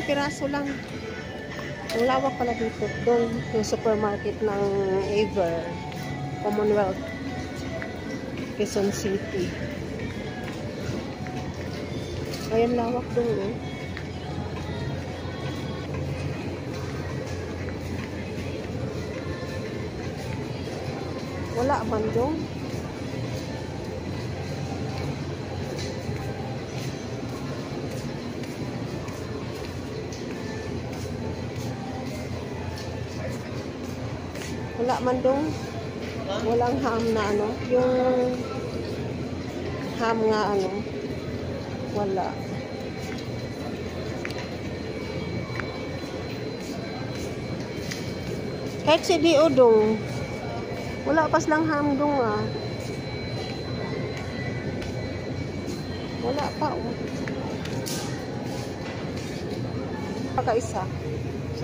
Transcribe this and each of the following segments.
piraso lang. Ang lawak pala dito. Doon yung supermarket ng Aver, Commonwealth, Quezon City. Ayan, lawak doon eh. Wala man doon. Wala man dong. Walang ham na ano. Yung ham nga ano. Wala. Kahit si Dio dong. Wala pas lang ham dong ah. Wala pa oh. Pagka-isa.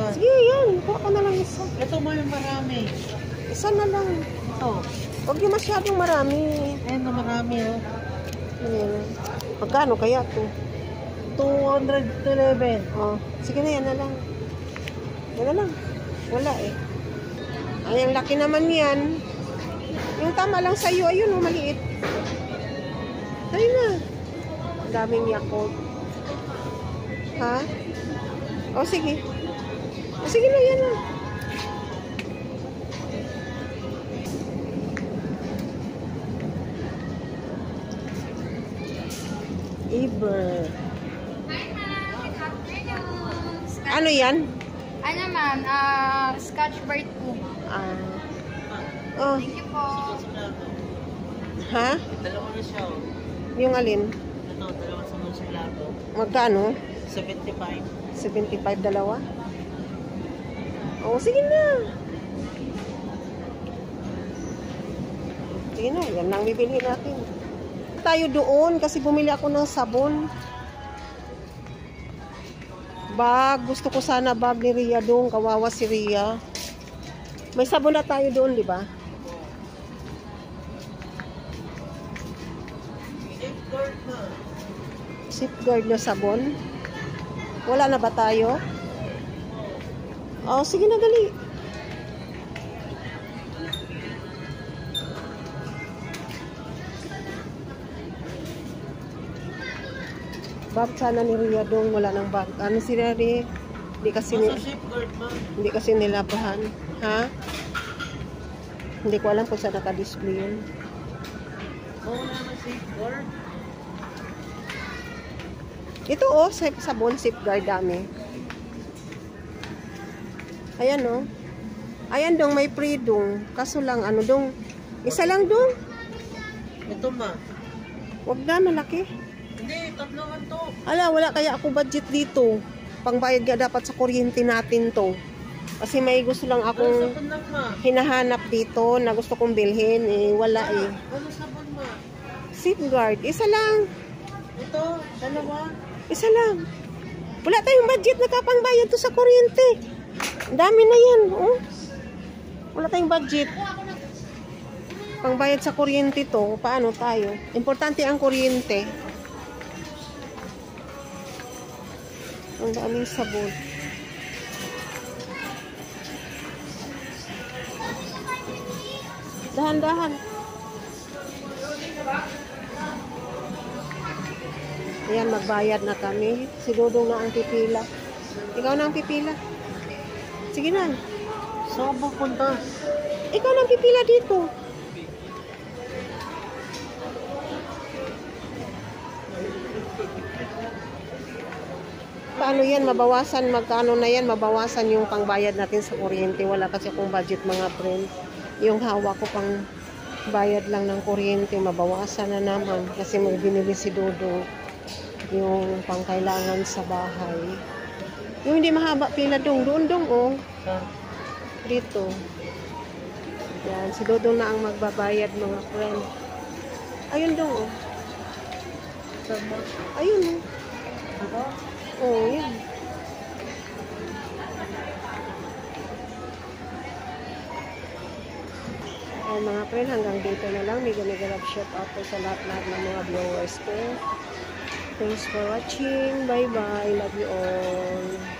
Sige, yan. Kuha ka na lang isa. Ito mo yung marami. Isa na lang. Ito. Huwag yung masyadong marami. Ayan na marami, oh. Ayan. Magkano kaya to? 211. Oh, sige na, yan na lang. Yan na lang. Wala eh. Ay, ang laki naman yan. Yung tama lang sa'yo, ayun oh, maliit. Ayun na. Ang daming Yakult. Ha? Oh, sige. Oh, sige na, yan na. Aver. Hi ma'am, good afternoon. Ano yan? Ano ma'am, Scotch Brite po. Oh, Thank you po. ha? Dalawa na siya, oh. Yung alin? Ito, dalawa sa mga plato. Magkano? 75. 75 dalawa? Oh, sige na. Sige na, yan lang bibili natin. Tayo doon kasi bumili ako ng sabon. Bag, gusto ko sana bag ni Ria doon. Kawawa si Ria. May sabon na tayo doon, di ba? Safeguard na. Safeguard na sabon. Wala na ba tayo? Oh, sige na, dali. Bag sana ni Ria dong, wala nang bag. Ano si Ria? Hindi kasi Safeguard, ma'am. hindi kasi nilabahan. Ha? Hindi ko alam kung saan naka-display yun. Oo naman, safeguard. Ito oh, sabon, safeguard dami. Ayan oh. Ayan dong, may free dong. Kaso lang, ano dong, isa lang dong. Ito, ma. Huwag na, malaki. Hindi, tatloan to. Ala, wala kaya ako budget dito. Pangbayad nga dapat sa kuryente natin to. Kasi may gusto lang Ano akong sabon lang, ma? hinahanap dito na gusto kong bilhin. Eh, wala eh. Ano sabon, ma? Safeguard, isa lang. Ito, dalawa. Isa lang. Wala tayong budget na kapangbayad to sa kuryente. Ang dami na yan. Oh. Wala tayong budget. Pangbayad sa kuryente to. Paano tayo? Importante ang kuryente. Ang daming sabon. Dahan-dahan. Ayan, magbayad na kami. Si Dodong na ang pipila. Ikaw na ang pipila. Sige na. Saan ka pupunta? Ikaw na ang pipila dito. Paano yan? Mabawasan, magkano na yan? Mabawasan yung pangbayad natin sa kuryente. Wala kasi akong budget, mga friend. Yung hawak ko pang bayad lang ng kuryente, mabawasan na naman. Kasi may binili si Dodo yung pangkailangan sa bahay. Yung hindi mahaba pila dong, doon oh. Saan? Dito. Yan, si Dodo na ang magbabayad, mga friend. Ayun dong oh. Saan, ma? Ayun oh. Ito? Oh, yan. Ay, mga friend, hanggang dito na lang. Mega love shout out po sa lahat-lahat ng mga viewers ko. Thanks for watching. Bye-bye. Love you all.